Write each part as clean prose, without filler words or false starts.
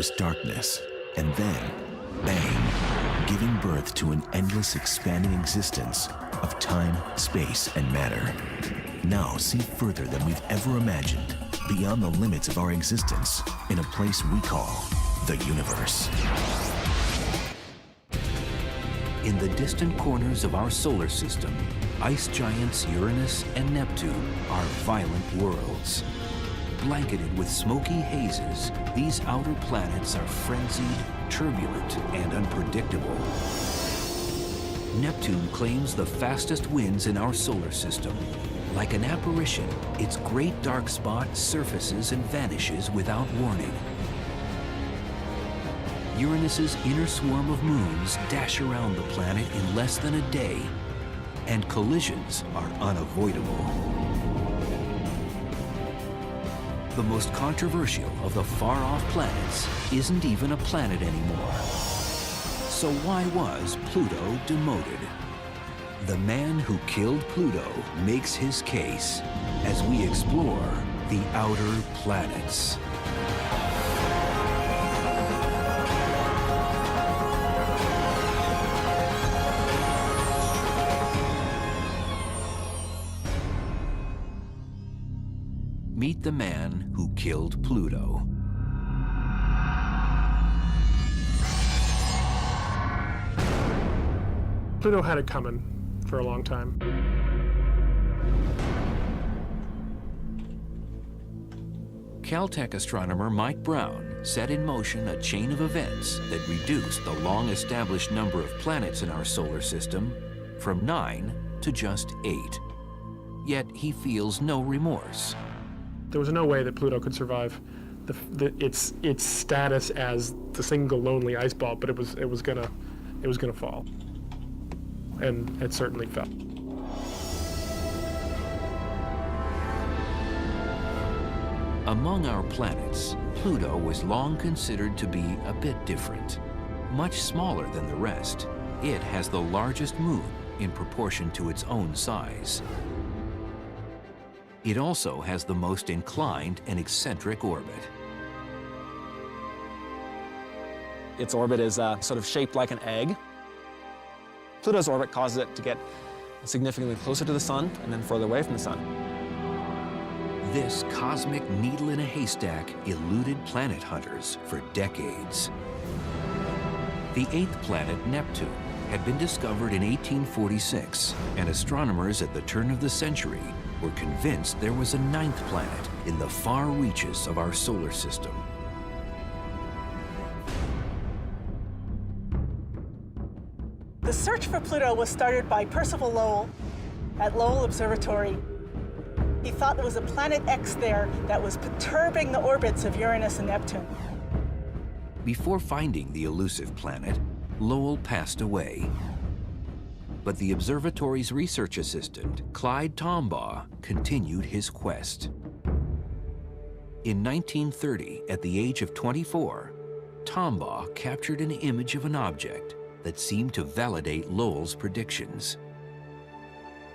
was darkness, and then, bang, giving birth to an endless expanding existence of time, space, and matter. Now see further than we've ever imagined, beyond the limits of our existence, in a place we call the universe. In the distant corners of our solar system, ice giants Uranus and Neptune are violent worlds. Blanketed with smoky hazes, these outer planets are frenzied, turbulent, and unpredictable. Neptune claims the fastest winds in our solar system. Like an apparition, its great dark spot surfaces and vanishes without warning. Uranus's inner swarm of moons dash around the planet in less than a day, and collisions are unavoidable. The most controversial of the far-off planets isn't even a planet anymore. So why was Pluto demoted? The man who killed Pluto makes his case as we explore the outer planets. Meet the man who killed Pluto. Pluto had it coming for a long time. Caltech astronomer Mike Brown set in motion a chain of events that reduced the long-established number of planets in our solar system from 9 to just 8. Yet he feels no remorse. There was no way that Pluto could survive its status as the single lonely ice ball, but it was gonna fall, and it certainly fell. Among our planets, Pluto was long considered to be a bit different. Much smaller than the rest, it has the largest moon in proportion to its own size. It also has the most inclined and eccentric orbit. Its orbit is sort of shaped like an egg. Pluto's orbit causes it to get significantly closer to the sun and then further away from the sun. This cosmic needle in a haystack eluded planet hunters for decades. The eighth planet, Neptune, had been discovered in 1846, and astronomers at the turn of the century were convinced there was a ninth planet in the far reaches of our solar system. The search for Pluto was started by Percival Lowell at Lowell Observatory. He thought there was a planet X there that was perturbing the orbits of Uranus and Neptune. Before finding the elusive planet, Lowell passed away. But the observatory's research assistant, Clyde Tombaugh, continued his quest. In 1930, at the age of 24, Tombaugh captured an image of an object that seemed to validate Lowell's predictions.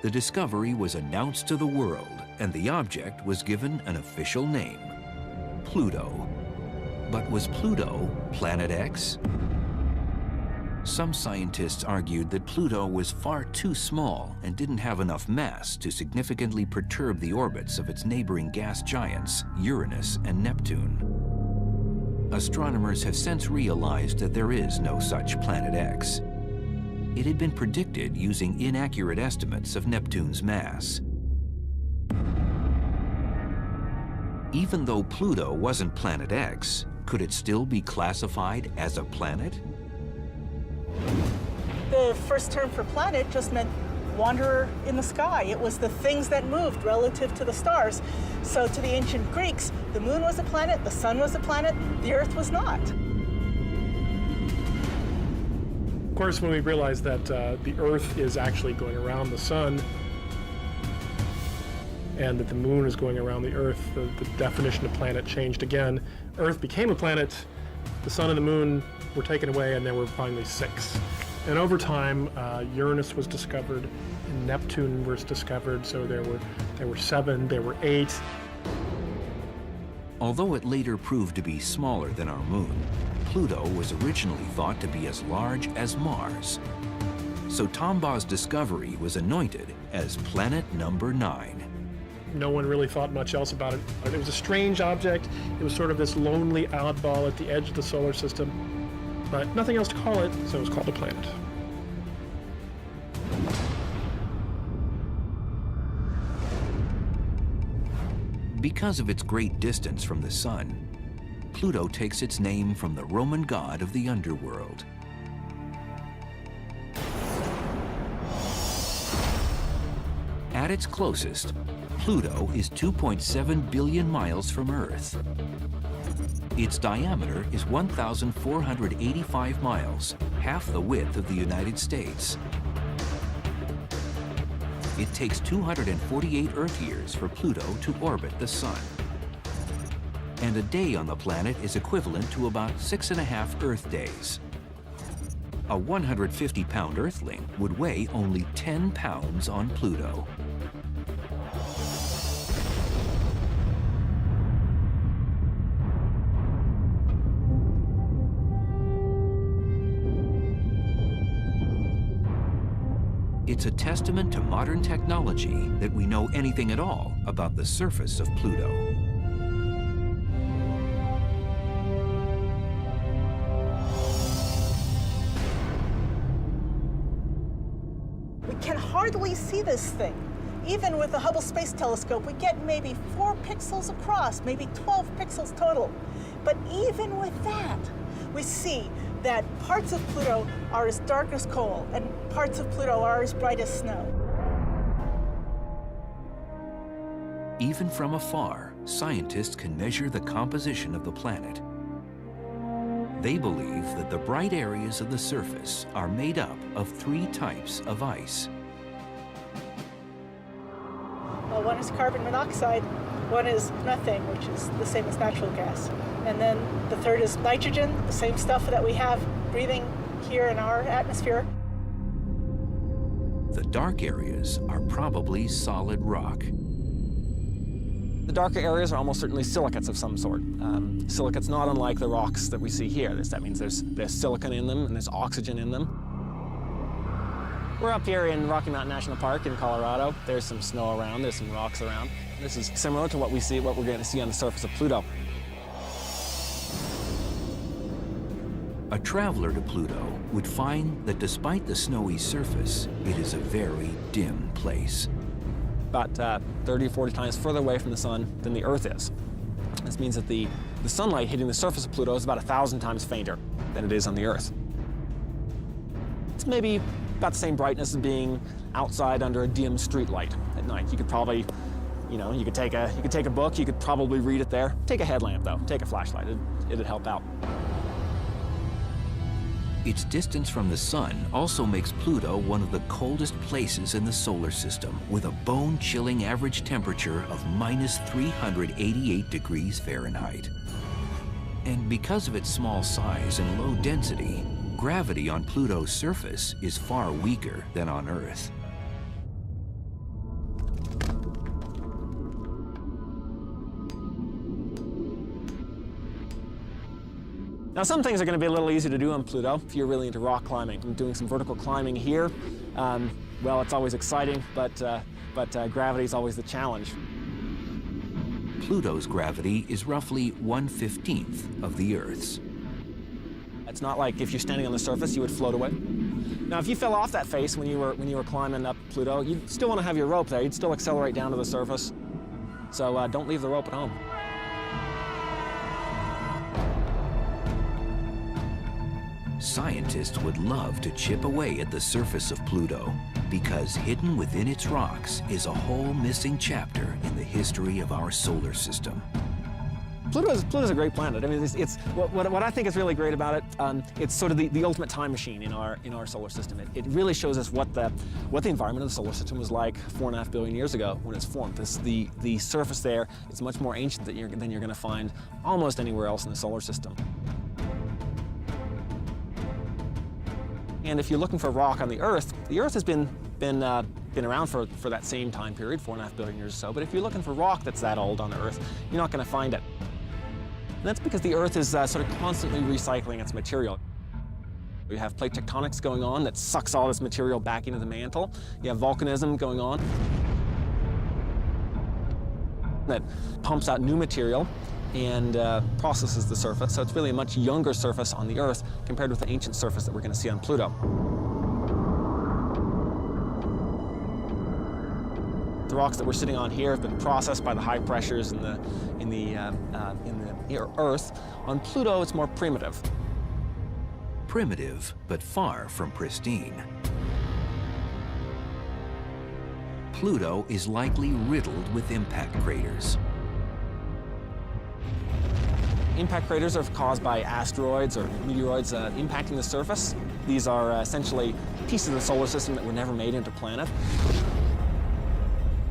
The discovery was announced to the world, and the object was given an official name, Pluto. But was Pluto Planet X? Some scientists argued that Pluto was far too small and didn't have enough mass to significantly perturb the orbits of its neighboring gas giants, Uranus and Neptune. Astronomers have since realized that there is no such Planet X. It had been predicted using inaccurate estimates of Neptune's mass. Even though Pluto wasn't Planet X, could it still be classified as a planet? The first term for planet just meant wanderer in the sky. It was the things that moved relative to the stars. So to the ancient Greeks, the moon was a planet, the sun was a planet, the earth was not. Of course, when we realized that the earth is actually going around the sun and that the moon is going around the earth, the definition of planet changed again. Earth became a planet, the sun and the moon were taken away, and there were finally 6. And over time, Uranus was discovered, and Neptune was discovered, so there were 7, there were 8. Although it later proved to be smaller than our moon, Pluto was originally thought to be as large as Mars. So Tombaugh's discovery was anointed as planet number 9. No one really thought much else about it. It was a strange object. It was sort of this lonely oddball at the edge of the solar system, but nothing else to call it, so it was called a planet. Because of its great distance from the Sun, Pluto takes its name from the Roman god of the underworld. At its closest, Pluto is 2.7 billion miles from Earth. Its diameter is 1,485 miles, half the width of the United States. It takes 248 Earth years for Pluto to orbit the Sun. And a day on the planet is equivalent to about 6.5 Earth days. A 150-pound Earthling would weigh only 10 pounds on Pluto. It's a testament to modern technology that we know anything at all about the surface of Pluto. We can hardly see this thing. Even with the Hubble Space Telescope, we get maybe 4 pixels across, maybe 12 pixels total. But even with that, we see that parts of Pluto are as dark as coal and parts of Pluto are as bright as snow. Even from afar, scientists can measure the composition of the planet. They believe that the bright areas of the surface are made up of 3 types of ice. Well, one is carbon monoxide, one is methane, which is the same as natural gas. And then the third is nitrogen, the same stuff that we have breathing here in our atmosphere. The dark areas are probably solid rock. The darker areas are almost certainly silicates of some sort. Silicates not unlike the rocks that we see here. That means there's silicon in them and there's oxygen in them. We're up here in Rocky Mountain National Park in Colorado. There's some snow around, there's some rocks around. This is similar to what we're going to see on the surface of Pluto. A traveler to Pluto would find that despite the snowy surface, it is a very dim place. About 30 or 40 times further away from the sun than the Earth is. This means that the sunlight hitting the surface of Pluto is about 1,000 times fainter than it is on the Earth. It's maybe about the same brightness as being outside under a dim street light at night. You could probably, you could take a book, you could probably read it there. Take a headlamp though, take a flashlight, it'd help out. Its distance from the sun also makes Pluto one of the coldest places in the solar system, with a bone-chilling average temperature of -388 degrees Fahrenheit. And because of its small size and low density, gravity on Pluto's surface is far weaker than on Earth. Now, some things are going to be a little easy to do on Pluto if you're really into rock climbing. I'm doing some vertical climbing here. Well, it's always exciting, but gravity is always the challenge. Pluto's gravity is roughly 1/15 of the Earth's. It's not like if you're standing on the surface, you would float away. Now, if you fell off that face when you were climbing up Pluto, you'd still want to have your rope there. You'd still accelerate down to the surface. So don't leave the rope at home. Scientists would love to chip away at the surface of Pluto, because hidden within its rocks is a whole missing chapter in the history of our solar system. Pluto's a great planet. I mean, it's what I think is really great about it. It's sort of the ultimate time machine in our solar system. It really shows us what the environment of the solar system was like 4.5 billion years ago when it's formed. The surface there is much more ancient than you're going to find almost anywhere else in the solar system. And if you're looking for rock on the Earth has been around for that same time period, 4.5 billion years or so. But if you're looking for rock that's that old on the Earth, you're not going to find it. And that's because the Earth is sort of constantly recycling its material. You have plate tectonics going on that sucks all this material back into the mantle. You have volcanism going on that pumps out new material and processes the surface. So it's really a much younger surface on the Earth compared with the ancient surface that we're going to see on Pluto. The rocks that we're sitting on here have been processed by the high pressures in the Earth. On Pluto, it's more primitive. Primitive, but far from pristine. Pluto is likely riddled with impact craters. Impact craters are caused by asteroids or meteoroids impacting the surface. These are essentially pieces of the solar system that were never made into planet.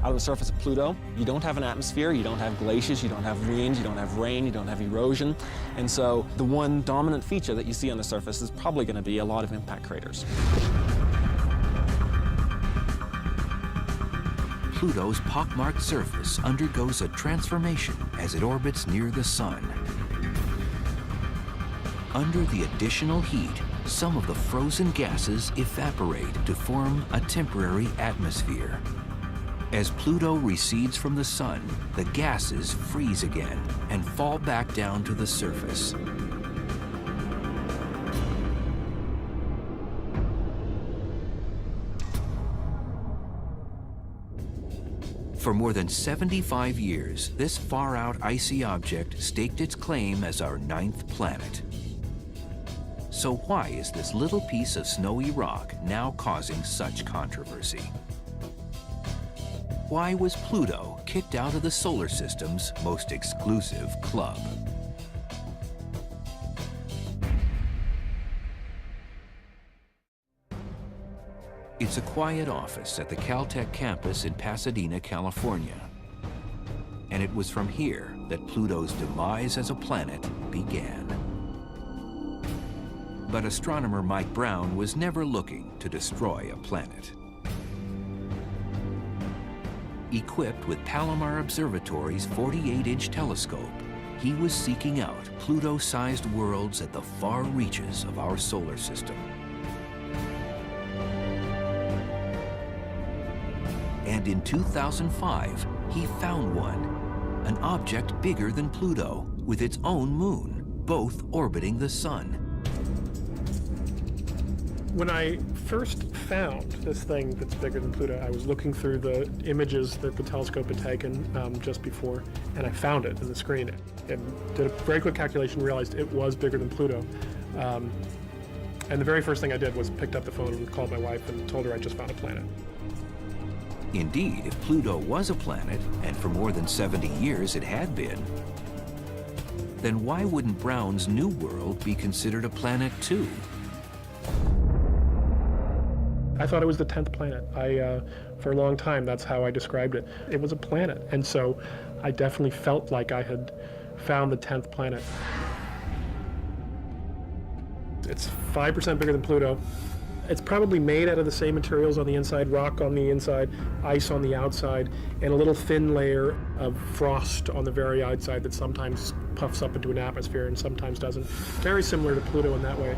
Out on the surface of Pluto, you don't have an atmosphere, you don't have glaciers, you don't have wind, you don't have rain, you don't have erosion. And so the one dominant feature that you see on the surface is probably going to be a lot of impact craters. Pluto's pockmarked surface undergoes a transformation as it orbits near the Sun. Under the additional heat, some of the frozen gases evaporate to form a temporary atmosphere. As Pluto recedes from the Sun, the gases freeze again and fall back down to the surface. For more than 75 years, this far-out icy object staked its claim as our 9th planet. So why is this little piece of snowy rock now causing such controversy? Why was Pluto kicked out of the solar system's most exclusive club? It's a quiet office at the Caltech campus in Pasadena, California. And it was from here that Pluto's demise as a planet began. But astronomer Mike Brown was never looking to destroy a planet. Equipped with Palomar Observatory's 48-inch telescope, he was seeking out Pluto-sized worlds at the far reaches of our solar system. And in 2005, he found one, an object bigger than Pluto, with its own moon, both orbiting the Sun. When I first found this thing that's bigger than Pluto, I was looking through the images that the telescope had taken just before, and I found it in the screen. And did a very quick calculation, realized it was bigger than Pluto. And the very first thing I did was picked up the phone and called my wife and told her I just found a planet. Indeed, if Pluto was a planet, and for more than 70 years it had been, then why wouldn't Brown's new world be considered a planet too? I thought it was the 10th planet. For a long time, that's how I described it. It was a planet, and so I definitely felt like I had found the 10th planet. It's 5% bigger than Pluto. It's probably made out of the same materials on the inside, rock on the inside, ice on the outside, and a little thin layer of frost on the very outside that sometimes puffs up into an atmosphere and sometimes doesn't. Very similar to Pluto in that way.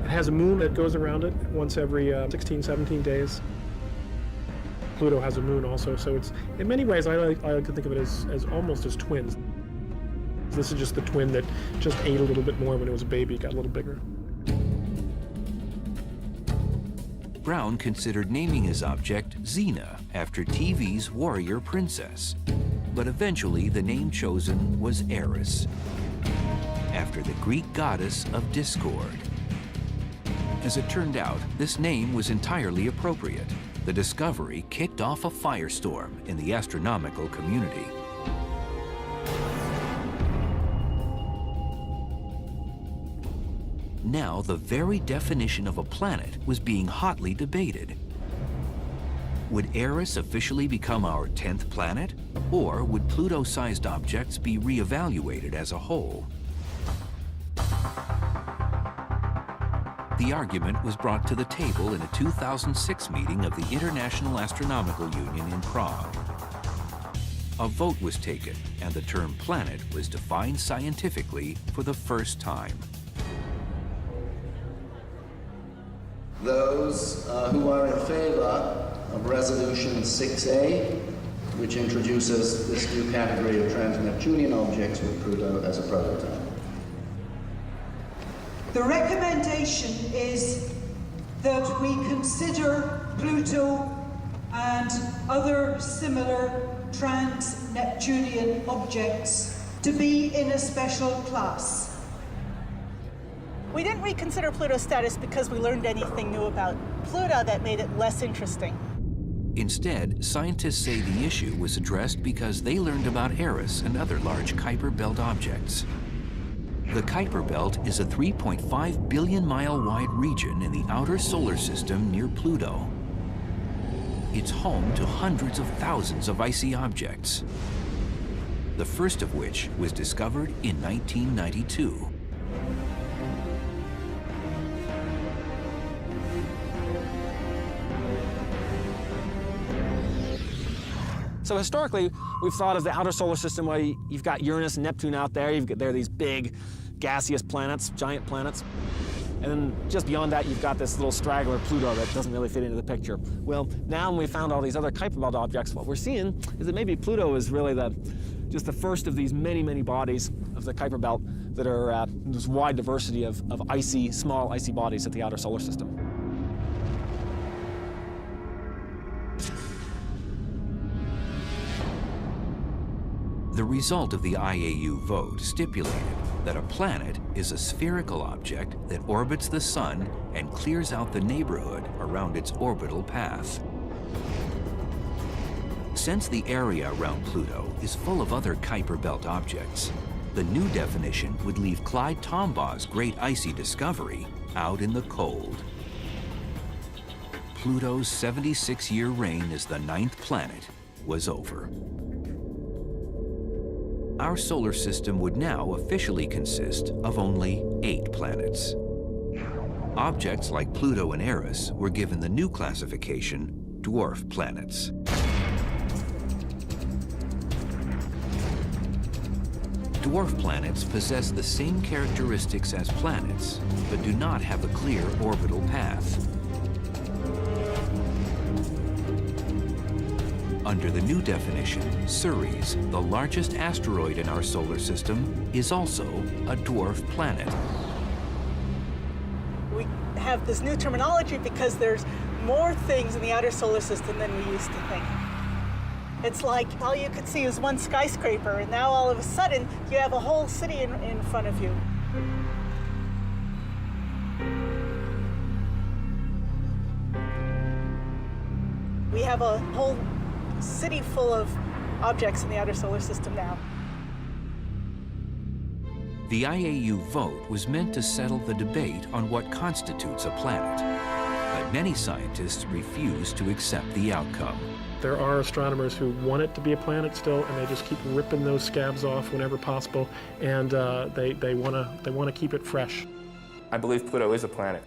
It has a moon that goes around it once every 16, 17 days. Pluto has a moon also, so it's, in many ways, I like to think of it as almost as twins. This is just the twin that just ate a little bit more when it was a baby, got a little bigger. Brown considered naming his object Xena after TV's warrior princess, but eventually the name chosen was Eris, after the Greek goddess of discord. As it turned out, this name was entirely appropriate. The discovery kicked off a firestorm in the astronomical community. Now, the very definition of a planet was being hotly debated. Would Eris officially become our 10th planet, or would Pluto-sized objects be reevaluated as a whole? The argument was brought to the table in a 2006 meeting of the International Astronomical Union in Prague. a vote was taken, and the term planet was defined scientifically for the first time. Those who are in favor of Resolution 6A, which introduces this new category of trans-Neptunian objects with Pluto as a prototype. The recommendation is that we consider Pluto and other similar trans-Neptunian objects to be in a special class. We didn't reconsider Pluto's status because we learned anything new about Pluto that made it less interesting. Instead, scientists say the issue was addressed because they learned about Eris and other large Kuiper Belt objects. The Kuiper Belt is a 3.5 billion mile wide region in the outer solar system near Pluto. It's home to hundreds of thousands of icy objects, the first of which was discovered in 1992. So historically, we've thought of the outer solar system where you've got Uranus and Neptune out there. There are these big gaseous planets, giant planets. And then just beyond that, you've got this little straggler, Pluto, that doesn't really fit into the picture. Well, now when we found all these other Kuiper Belt objects, what we're seeing is that maybe Pluto is really just the first of these many, many bodies of the Kuiper Belt that are this wide diversity of icy, small icy bodies at the outer solar system. The result of the IAU vote stipulated that a planet is a spherical object that orbits the sun and clears out the neighborhood around its orbital path. Since the area around Pluto is full of other Kuiper Belt objects, the new definition would leave Clyde Tombaugh's great icy discovery out in the cold. Pluto's 76-year reign as the 9th planet was over. Our solar system would now officially consist of only 8 planets. Objects like Pluto and Eris were given the new classification, dwarf planets. Dwarf planets possess the same characteristics as planets, but do not have a clear orbital path. Under the new definition, Ceres, the largest asteroid in our solar system, is also a dwarf planet. We have this new terminology because there's more things in the outer solar system than we used to think. It's like all you could see was one skyscraper, and now all of a sudden you have a whole city in front of you. We have a whole city full of objects in the outer solar system now. The IAU vote was meant to settle the debate on what constitutes a planet, but many scientists refuse to accept the outcome. There are astronomers who want it to be a planet still, and they just keep ripping those scabs off whenever possible, and they want to keep it fresh. I believe Pluto is a planet.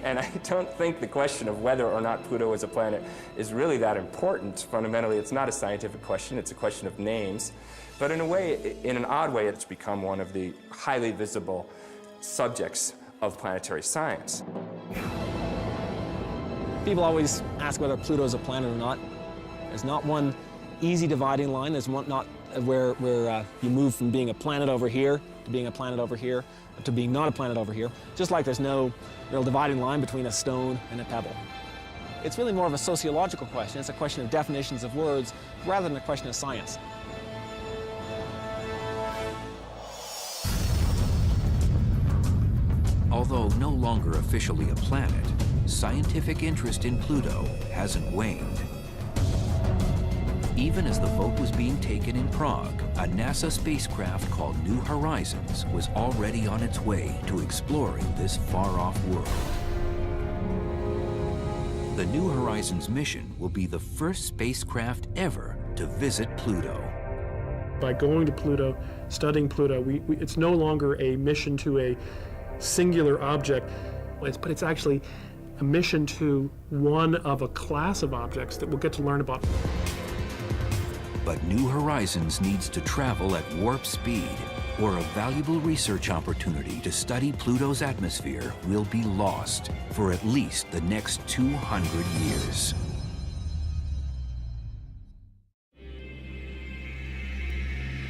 And I don't think the question of whether or not Pluto is a planet is really that important. Fundamentally, it's not a scientific question, it's a question of names. But in a way, in an odd way, it's become one of the highly visible subjects of planetary science. People always ask whether Pluto is a planet or not. There's not one easy dividing line. There's not where you move from being a planet over here to being a planet over here to being not a planet over here, just like there's no real dividing line between a stone and a pebble. It's really more of a sociological question. It's a question of definitions of words rather than a question of science. Although no longer officially a planet, scientific interest in Pluto hasn't waned. Even as the vote was being taken in Prague, a NASA spacecraft called New Horizons was already on its way to exploring this far-off world. The New Horizons mission will be the first spacecraft ever to visit Pluto. By going to Pluto, studying Pluto, it's no longer a mission to a singular object, but it's actually a mission to one of a class of objects that we'll get to learn about. But New Horizons needs to travel at warp speed, or a valuable research opportunity to study Pluto's atmosphere will be lost for at least the next 200 years.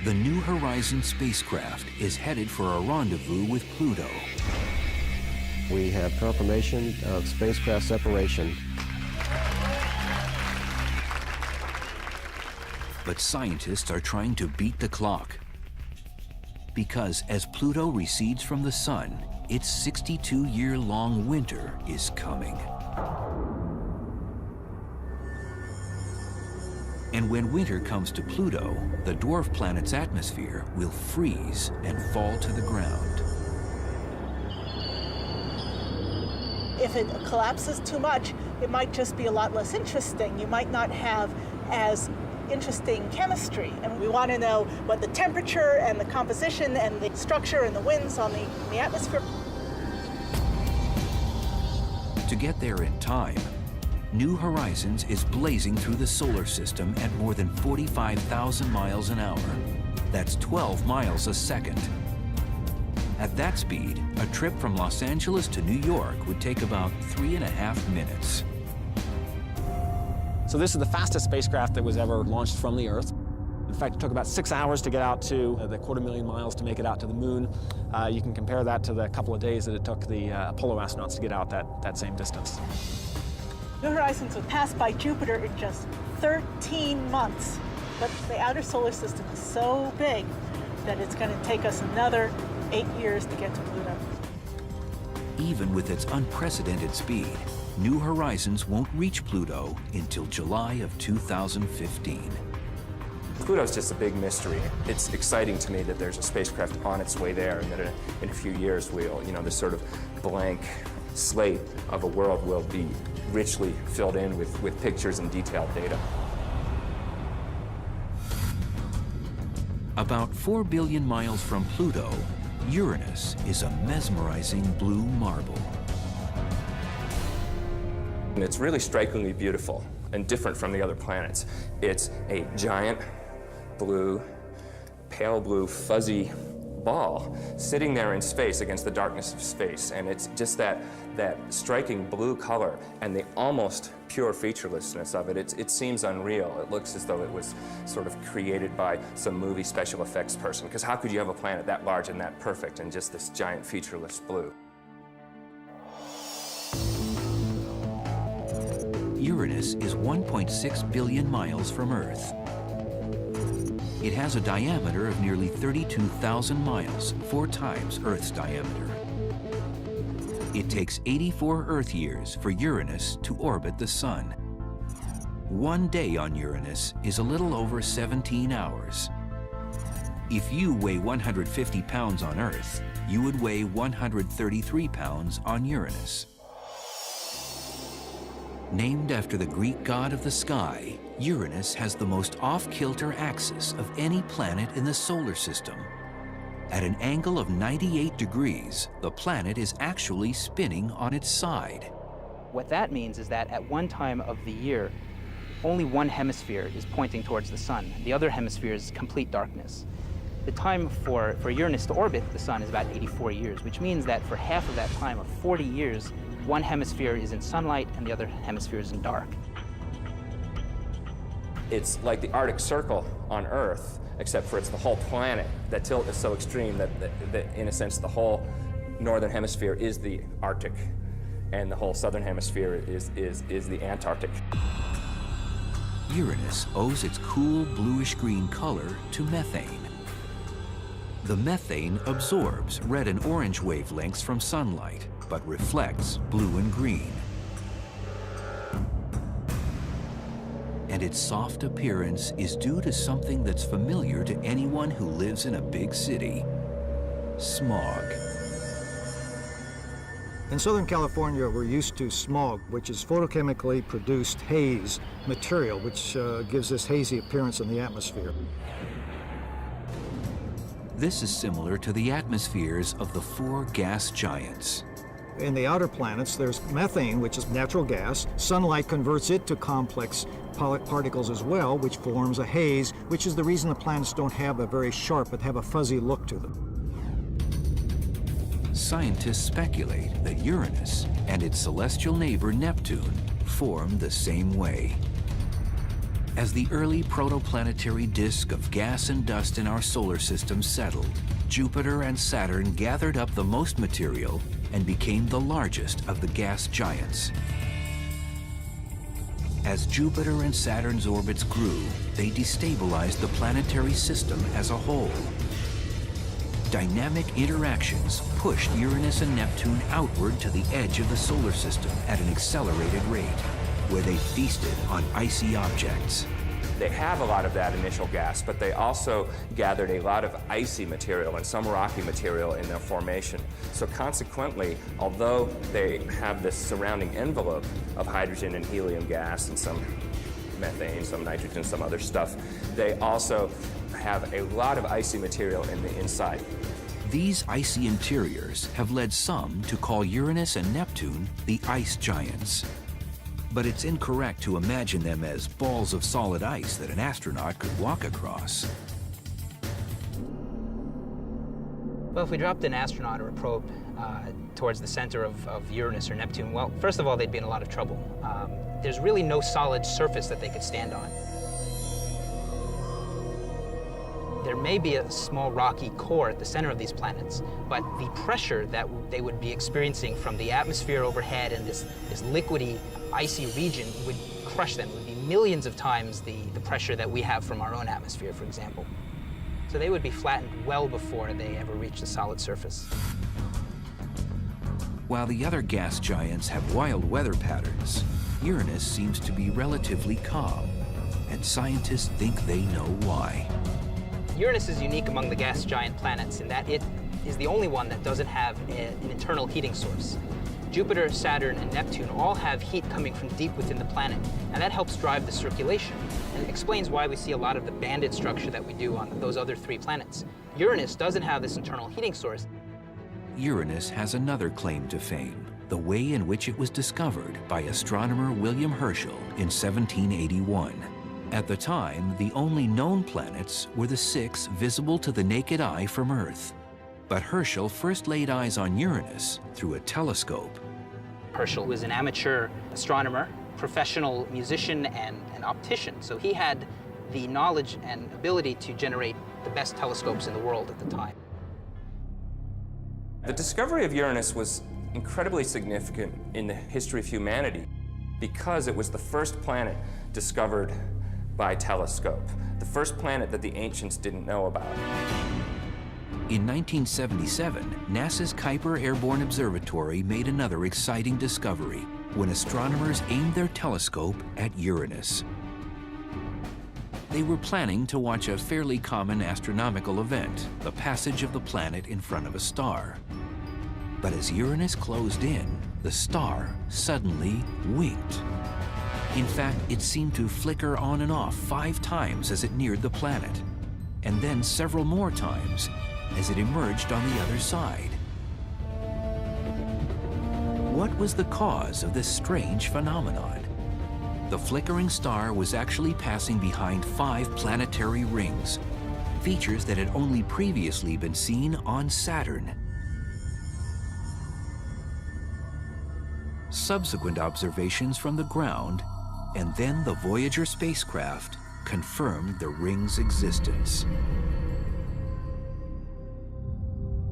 The New Horizons spacecraft is headed for a rendezvous with Pluto. We have confirmation of spacecraft separation. But scientists are trying to beat the clock. Because as Pluto recedes from the sun, its 62-year-long winter is coming. And when winter comes to Pluto, the dwarf planet's atmosphere will freeze and fall to the ground. If it collapses too much, it might just be a lot less interesting. You might not have as interesting chemistry, and we want to know what the temperature and the composition and the structure and the winds on the atmosphere. To get there in time, New Horizons is blazing through the solar system at more than 45,000 miles an hour. That's 12 miles a second. At that speed, a trip from Los Angeles to New York would take about 3.5 minutes. So this is the fastest spacecraft that was ever launched from the Earth. In fact, it took about 6 hours to get out to the 250,000 miles to make it out to the moon. You can compare that to the couple of days that it took the Apollo astronauts to get out that same distance. New Horizons would pass by Jupiter in just 13 months. But the outer solar system is so big that it's going to take us another 8 years to get to Pluto. Even with its unprecedented speed, New Horizons won't reach Pluto until July of 2015. Pluto's just a big mystery. It's exciting to me that there's a spacecraft on its way there, and that in a few years we'll, this sort of blank slate of a world will be richly filled in with pictures and detailed data. About 4 billion miles from Pluto, Uranus is a mesmerizing blue marble. And it's really strikingly beautiful and different from the other planets. It's a giant blue, pale blue, fuzzy ball sitting there in space against the darkness of space. And it's just that striking blue color and the almost pure featurelessness of it. It seems unreal. It looks as though it was sort of created by some movie special effects person. Because how could you have a planet that large and that perfect and just this giant featureless blue? Uranus is 1.6 billion miles from Earth. It has a diameter of nearly 32,000 miles, 4 times Earth's diameter. It takes 84 Earth years for Uranus to orbit the Sun. 1 day on Uranus is a little over 17 hours. If you weigh 150 pounds on Earth, you would weigh 133 pounds on Uranus. Named after the Greek god of the sky, Uranus has the most off-kilter axis of any planet in the solar system. At an angle of 98 degrees, the planet is actually spinning on its side. What that means is that at one time of the year, only one hemisphere is pointing towards the sun. The other hemisphere is complete darkness. The time for Uranus to orbit the sun is about 84 years, which means that for half of that time, of 40 years, one hemisphere is in sunlight and the other hemisphere is in dark. It's like the Arctic Circle on Earth, except for it's the whole planet. That tilt is so extreme that in a sense, the whole northern hemisphere is the Arctic, and the whole southern hemisphere is the Antarctic. Uranus owes its cool bluish-green color to methane. The methane absorbs red and orange wavelengths from sunlight, but reflects blue and green. And its soft appearance is due to something that's familiar to anyone who lives in a big city: smog. In Southern California, we're used to smog, which is photochemically produced haze material, which gives this hazy appearance in the atmosphere. This is similar to the atmospheres of the 4 gas giants. In the outer planets, there's methane, which is natural gas. Sunlight converts it to complex particles as well, which forms a haze, which is the reason the planets don't have a very sharp, but have a fuzzy look to them. Scientists speculate that Uranus and its celestial neighbor Neptune formed the same way. As the early protoplanetary disk of gas and dust in our solar system settled, Jupiter and Saturn gathered up the most material and became the largest of the gas giants. As Jupiter and Saturn's orbits grew, they destabilized the planetary system as a whole. Dynamic interactions pushed Uranus and Neptune outward to the edge of the solar system at an accelerated rate, where they feasted on icy objects. They have a lot of that initial gas, but they also gathered a lot of icy material and some rocky material in their formation. So consequently, although they have this surrounding envelope of hydrogen and helium gas and some methane, some nitrogen, some other stuff, they also have a lot of icy material in the inside. These icy interiors have led some to call Uranus and Neptune the ice giants. But it's incorrect to imagine them as balls of solid ice that an astronaut could walk across. Well, if we dropped an astronaut or a probe towards the center of Uranus or Neptune, well, first of all, they'd be in a lot of trouble. There's really no solid surface that they could stand on. There may be a small rocky core at the center of these planets, but the pressure that they would be experiencing from the atmosphere overhead and this liquidy, icy region would crush them. It would be millions of times the pressure that we have from our own atmosphere, for example. So they would be flattened well before they ever reach the solid surface. While the other gas giants have wild weather patterns, Uranus seems to be relatively calm, and scientists think they know why. Uranus is unique among the gas giant planets in that it is the only one that doesn't have an internal heating source. Jupiter, Saturn, and Neptune all have heat coming from deep within the planet, and that helps drive the circulation, and explains why we see a lot of the banded structure that we do on those other three planets. Uranus doesn't have this internal heating source. Uranus has another claim to fame, the way in which it was discovered by astronomer William Herschel in 1781. At the time, the only known planets were the 6 visible to the naked eye from Earth. But Herschel first laid eyes on Uranus through a telescope. Herschel was an amateur astronomer, professional musician, and an optician, so he had the knowledge and ability to generate the best telescopes in the world at the time. The discovery of Uranus was incredibly significant in the history of humanity because it was the first planet discovered by telescope, the first planet that the ancients didn't know about. In 1977, NASA's Kuiper Airborne Observatory made another exciting discovery when astronomers aimed their telescope at Uranus. They were planning to watch a fairly common astronomical event, the passage of the planet in front of a star. But as Uranus closed in, the star suddenly winked. In fact, it seemed to flicker on and off 5 times as it neared the planet, and then several more times as it emerged on the other side. What was the cause of this strange phenomenon? The flickering star was actually passing behind 5 planetary rings, features that had only previously been seen on Saturn. Subsequent observations from the ground and then the Voyager spacecraft confirmed the ring's existence.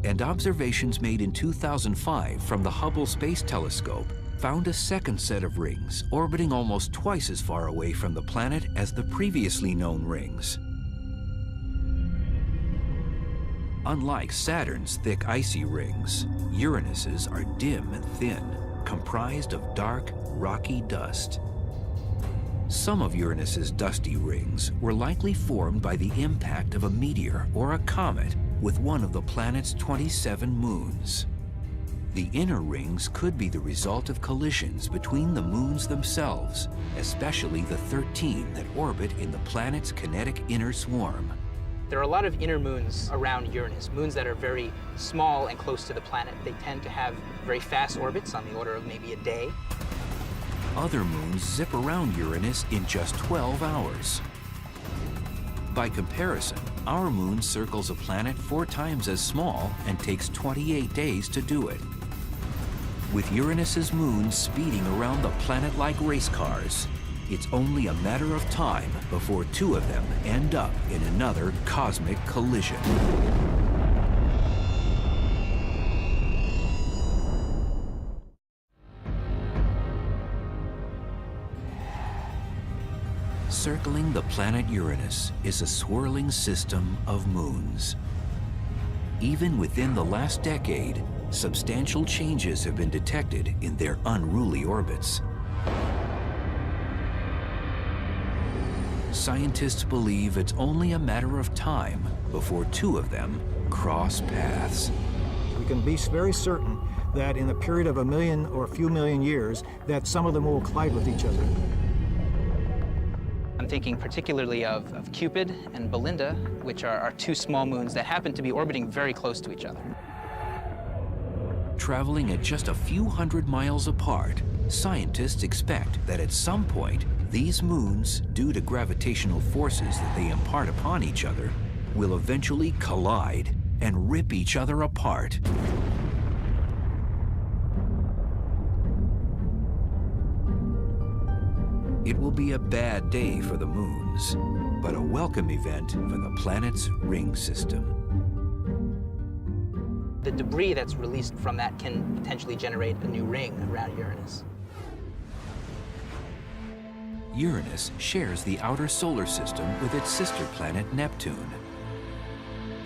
And observations made in 2005 from the Hubble Space Telescope found a second set of rings orbiting almost twice as far away from the planet as the previously known rings. Unlike Saturn's thick icy rings, Uranus's are dim and thin, comprised of dark, rocky dust. Some of Uranus's dusty rings were likely formed by the impact of a meteor or a comet with one of the planet's 27 moons. The inner rings could be the result of collisions between the moons themselves, especially the 13 that orbit in the planet's kinetic inner swarm. There are a lot of inner moons around Uranus, moons that are very small and close to the planet. They tend to have very fast orbits on the order of maybe a day. Other moons zip around Uranus in just 12 hours. By comparison, our moon circles a planet 4 times as small and takes 28 days to do it. With Uranus's moons speeding around the planet like race cars, it's only a matter of time before 2 of them end up in another cosmic collision. Circling the planet Uranus is a swirling system of moons. Even within the last decade, substantial changes have been detected in their unruly orbits. Scientists believe it's only a matter of time before 2 of them cross paths. We can be very certain that in a period of a million or a few million years, that some of them will collide with each other. I'm thinking particularly of Cupid and Belinda, which are 2 small moons that happen to be orbiting very close to each other. Traveling at just a few hundred miles apart, scientists expect that at some point, these moons, due to gravitational forces that they impart upon each other, will eventually collide and rip each other apart. It will be a bad day for the moons, but a welcome event for the planet's ring system. The debris that's released from that can potentially generate a new ring around Uranus. Uranus shares the outer solar system with its sister planet Neptune.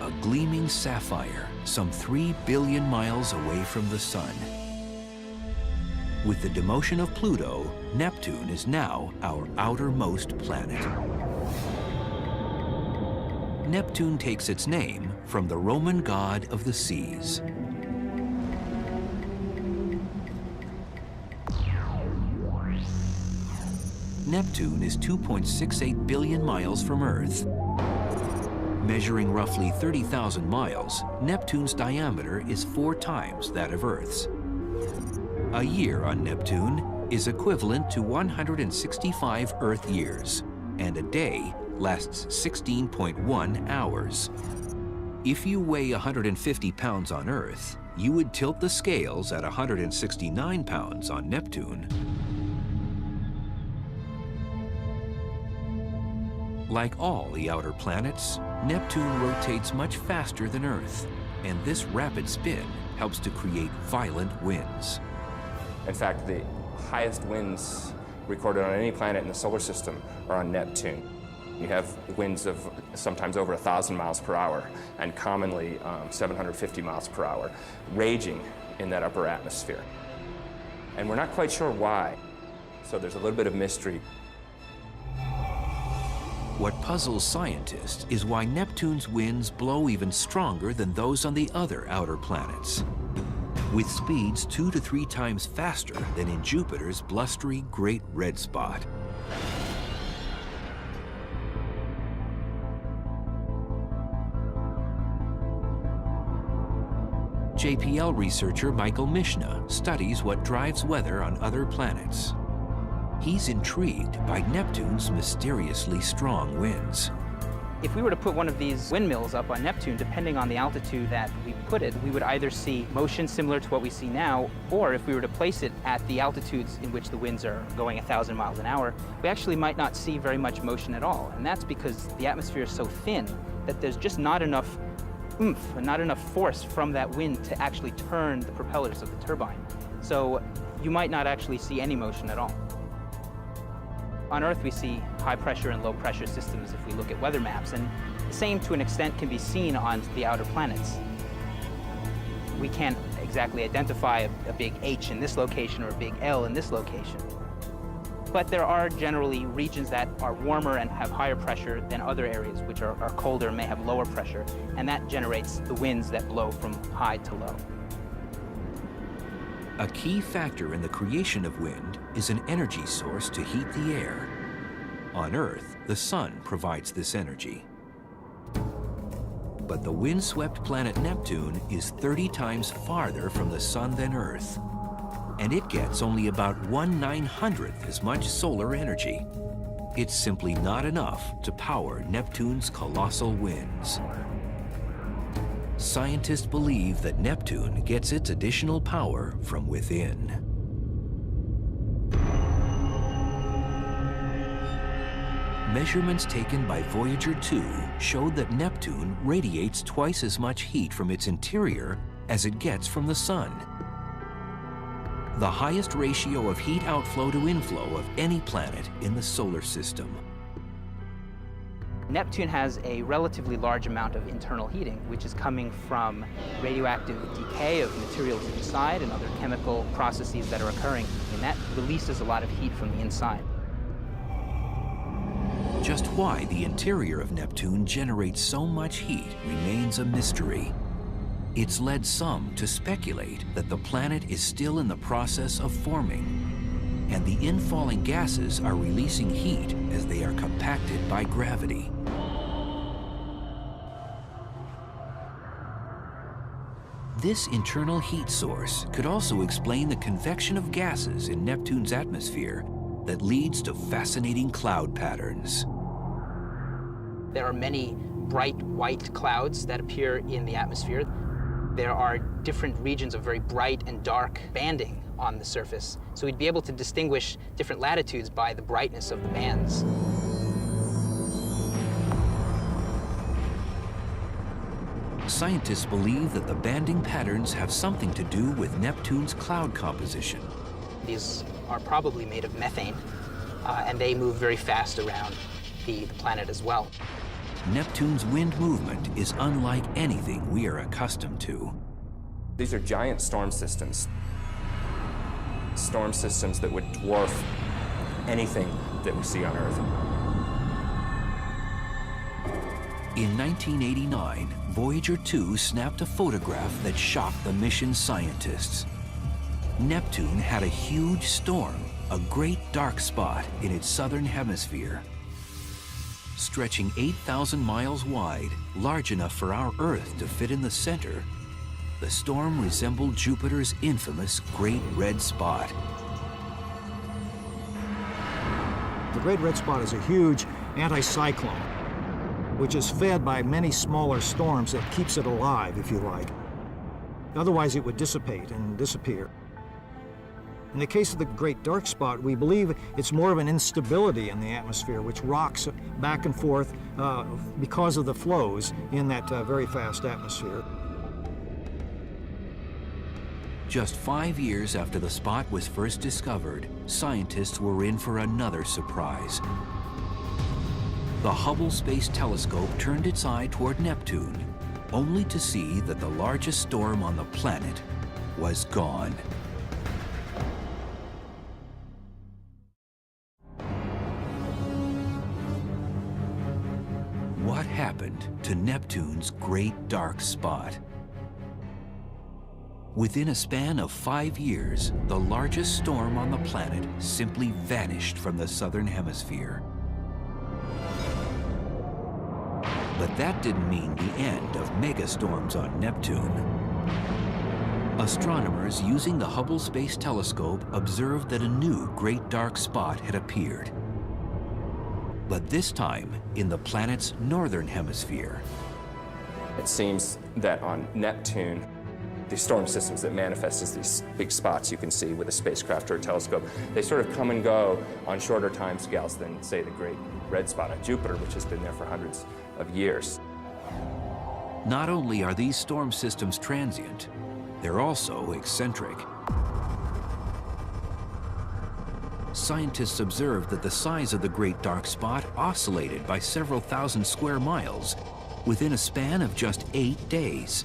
A gleaming sapphire some 3 billion miles away from the Sun. With the demotion of Pluto, Neptune is now our outermost planet. Neptune takes its name from the Roman god of the seas. Neptune is 2.68 billion miles from Earth. Measuring roughly 30,000 miles, Neptune's diameter is 4 times that of Earth's. A year on Neptune is equivalent to 165 Earth years, and a day lasts 16.1 hours. If you weigh 150 pounds on Earth, you would tilt the scales at 169 pounds on Neptune. Like all the outer planets, Neptune rotates much faster than Earth, and this rapid spin helps to create violent winds. In fact, the highest winds recorded on any planet in the solar system are on Neptune. You have winds of sometimes over 1,000 miles per hour, and commonly 750 miles per hour, raging in that upper atmosphere. And we're not quite sure why, so there's a little bit of mystery. What puzzles scientists is why Neptune's winds blow even stronger than those on the other outer planets, with speeds 2 to 3 times faster than in Jupiter's blustery Great Red Spot. JPL researcher Michael Mishna studies what drives weather on other planets. He's intrigued by Neptune's mysteriously strong winds. If we were to put one of these windmills up on Neptune, depending on the altitude that we put it, we would either see motion similar to what we see now, or if we were to place it at the altitudes in which the winds are going 1,000 miles an hour, we actually might not see very much motion at all. And that's because the atmosphere is so thin that there's just not enough oomph and not enough force from that wind to actually turn the propellers of the turbine. So you might not actually see any motion at all. On Earth, we see high pressure and low pressure systems if we look at weather maps, and the same to an extent can be seen on the outer planets. We can't exactly identify a big H in this location or a big L in this location. But there are generally regions that are warmer and have higher pressure than other areas which are colder and may have lower pressure, and that generates the winds that blow from high to low. A key factor in the creation of wind is an energy source to heat the air. On Earth, the sun provides this energy. But the windswept planet Neptune is 30 times farther from the sun than Earth, and it gets only about 1/900th as much solar energy. It's simply not enough to power Neptune's colossal winds. Scientists believe that Neptune gets its additional power from within. Measurements taken by Voyager 2 showed that Neptune radiates twice as much heat from its interior as it gets from the sun. The highest ratio of heat outflow to inflow of any planet in the solar system. Neptune has a relatively large amount of internal heating, which is coming from radioactive decay of materials inside and other chemical processes that are occurring, and that releases a lot of heat from the inside. Just why the interior of Neptune generates so much heat remains a mystery. It's led some to speculate that the planet is still in the process of forming, and the infalling gases are releasing heat as they are compacted by gravity. This internal heat source could also explain the convection of gases in Neptune's atmosphere that leads to fascinating cloud patterns. There are many bright white clouds that appear in the atmosphere. There are different regions of very bright and dark banding on the surface, so we'd be able to distinguish different latitudes by the brightness of the bands. Scientists believe that the banding patterns have something to do with Neptune's cloud composition. These are probably made of methane, and they move very fast around the planet as well. Neptune's wind movement is unlike anything we are accustomed to. These are giant storm systems that would dwarf anything that we see on Earth. In 1989, Voyager 2 snapped a photograph that shocked the mission scientists. Neptune had a huge storm, a great dark spot in its southern hemisphere. Stretching 8,000 miles wide, large enough for our Earth to fit in the center, the storm resembled Jupiter's infamous Great Red Spot. The Great Red Spot is a huge anticyclone, which is fed by many smaller storms that keeps it alive, if you like. Otherwise, it would dissipate and disappear. In the case of the Great Dark Spot, we believe it's more of an instability in the atmosphere, which rocks back and forth because of the flows in that very fast atmosphere. Just 5 years after the spot was first discovered, scientists were in for another surprise. The Hubble Space Telescope turned its eye toward Neptune, only to see that the largest storm on the planet was gone. What happened to Neptune's Great Dark Spot? Within a span of 5 years, the largest storm on the planet simply vanished from the southern hemisphere. But that didn't mean the end of megastorms on Neptune. Astronomers using the Hubble Space Telescope observed that a new Great Dark Spot had appeared. But this time in the planet's northern hemisphere. It seems that on Neptune, the storm systems that manifest as these big spots you can see with a spacecraft or a telescope, they sort of come and go on shorter time scales than, say, the Great Red Spot on Jupiter, which has been there for hundreds of years. Not only are these storm systems transient, they're also eccentric. Scientists observed that the size of the Great Dark Spot oscillated by several thousand square miles within a span of just 8 days.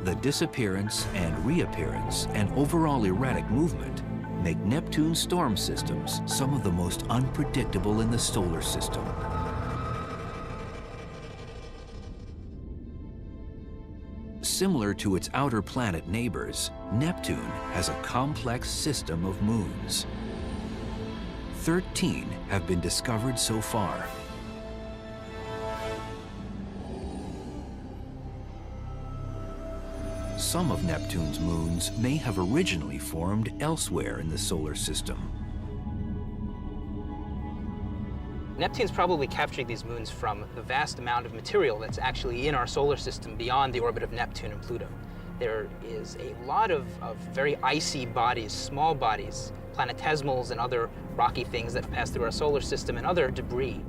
The disappearance and reappearance and overall erratic movement make Neptune's storm systems some of the most unpredictable in the solar system. Similar to its outer planet neighbors, Neptune has a complex system of moons. 13 have been discovered so far. Some of Neptune's moons may have originally formed elsewhere in the solar system. Neptune's probably capturing these moons from the vast amount of material that's actually in our solar system beyond the orbit of Neptune and Pluto. There is a lot of very icy bodies, small bodies, planetesimals and other rocky things that pass through our solar system, and other debris.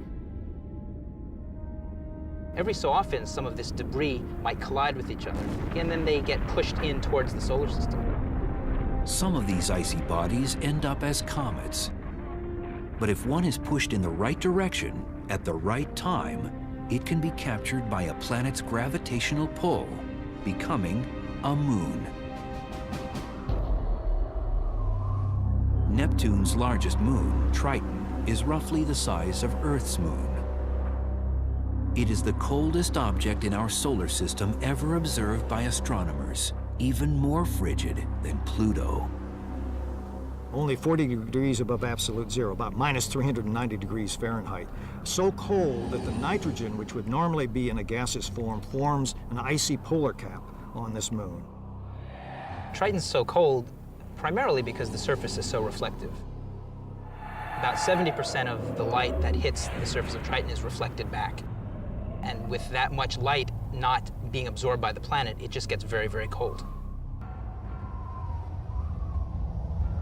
Every so often, some of this debris might collide with each other, and then they get pushed in towards the solar system. Some of these icy bodies end up as comets. But if one is pushed in the right direction at the right time, it can be captured by a planet's gravitational pull, becoming a moon. Neptune's largest moon, Triton, is roughly the size of Earth's moon. It is the coldest object in our solar system ever observed by astronomers, even more frigid than Pluto. Only 40 degrees above absolute zero, about minus 390 degrees Fahrenheit. So cold that the nitrogen, which would normally be in a gaseous form, forms an icy polar cap on this moon. Triton's so cold primarily because the surface is so reflective. About 70% of the light that hits the surface of Triton is reflected back. And with that much light not being absorbed by the planet, it just gets very, very cold.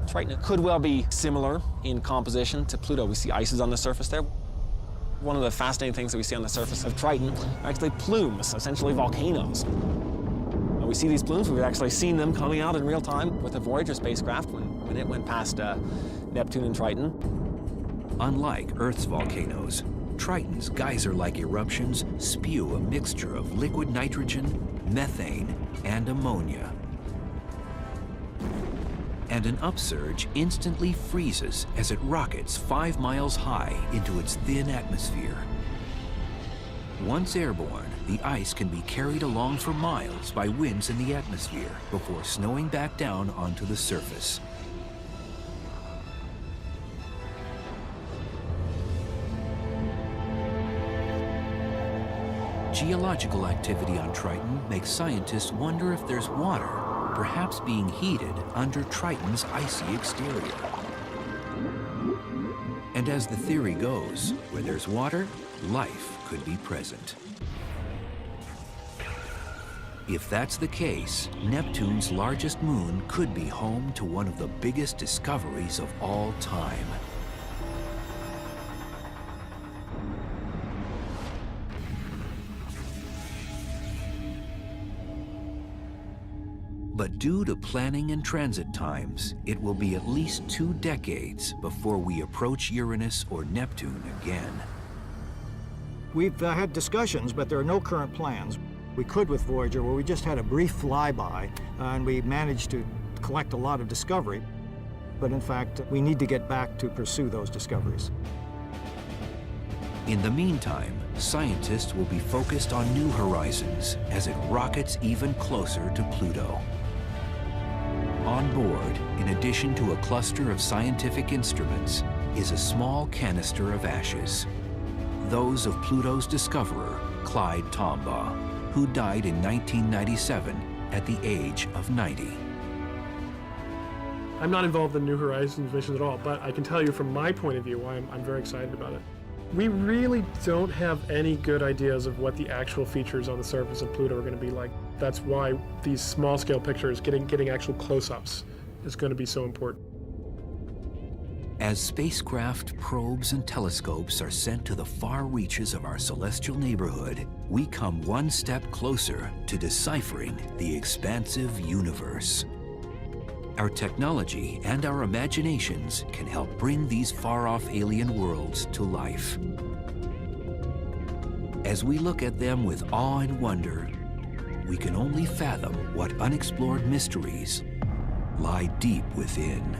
Triton could well be similar in composition to Pluto. We see ices on the surface there. One of the fascinating things that we see on the surface of Triton are actually plumes, essentially volcanoes. We see these plumes. We've actually seen them coming out in real time with the Voyager spacecraft when it went past Neptune and Triton. Unlike Earth's volcanoes, Triton's geyser-like eruptions spew a mixture of liquid nitrogen, methane, and ammonia. And an upsurge instantly freezes as it rockets 5 miles high into its thin atmosphere. Once airborne, the ice can be carried along for miles by winds in the atmosphere before snowing back down onto the surface. Geological activity on Triton makes scientists wonder if there's water, perhaps being heated under Triton's icy exterior. And as the theory goes, where there's water, life could be present. If that's the case, Neptune's largest moon could be home to one of the biggest discoveries of all time. But due to planning and transit times, it will be at least 2 decades before we approach Uranus or Neptune again. We've had discussions, but there are no current plans. We could with Voyager, where we just had a brief flyby, and we managed to collect a lot of discovery. But in fact, we need to get back to pursue those discoveries. In the meantime, scientists will be focused on New Horizons as it rockets even closer to Pluto. On board, in addition to a cluster of scientific instruments, is a small canister of ashes. Those of Pluto's discoverer, Clyde Tombaugh, who died in 1997 at the age of 90. I'm not involved in New Horizons missions at all, but I can tell you from my point of view why I'm very excited about it. We really don't have any good ideas of what the actual features on the surface of Pluto are going to be like. That's why these small-scale pictures, getting actual close-ups, is going to be so important. As spacecraft, probes, and telescopes are sent to the far reaches of our celestial neighborhood, we come one step closer to deciphering the expansive universe. Our technology and our imaginations can help bring these far-off alien worlds to life. As we look at them with awe and wonder, we can only fathom what unexplored mysteries lie deep within.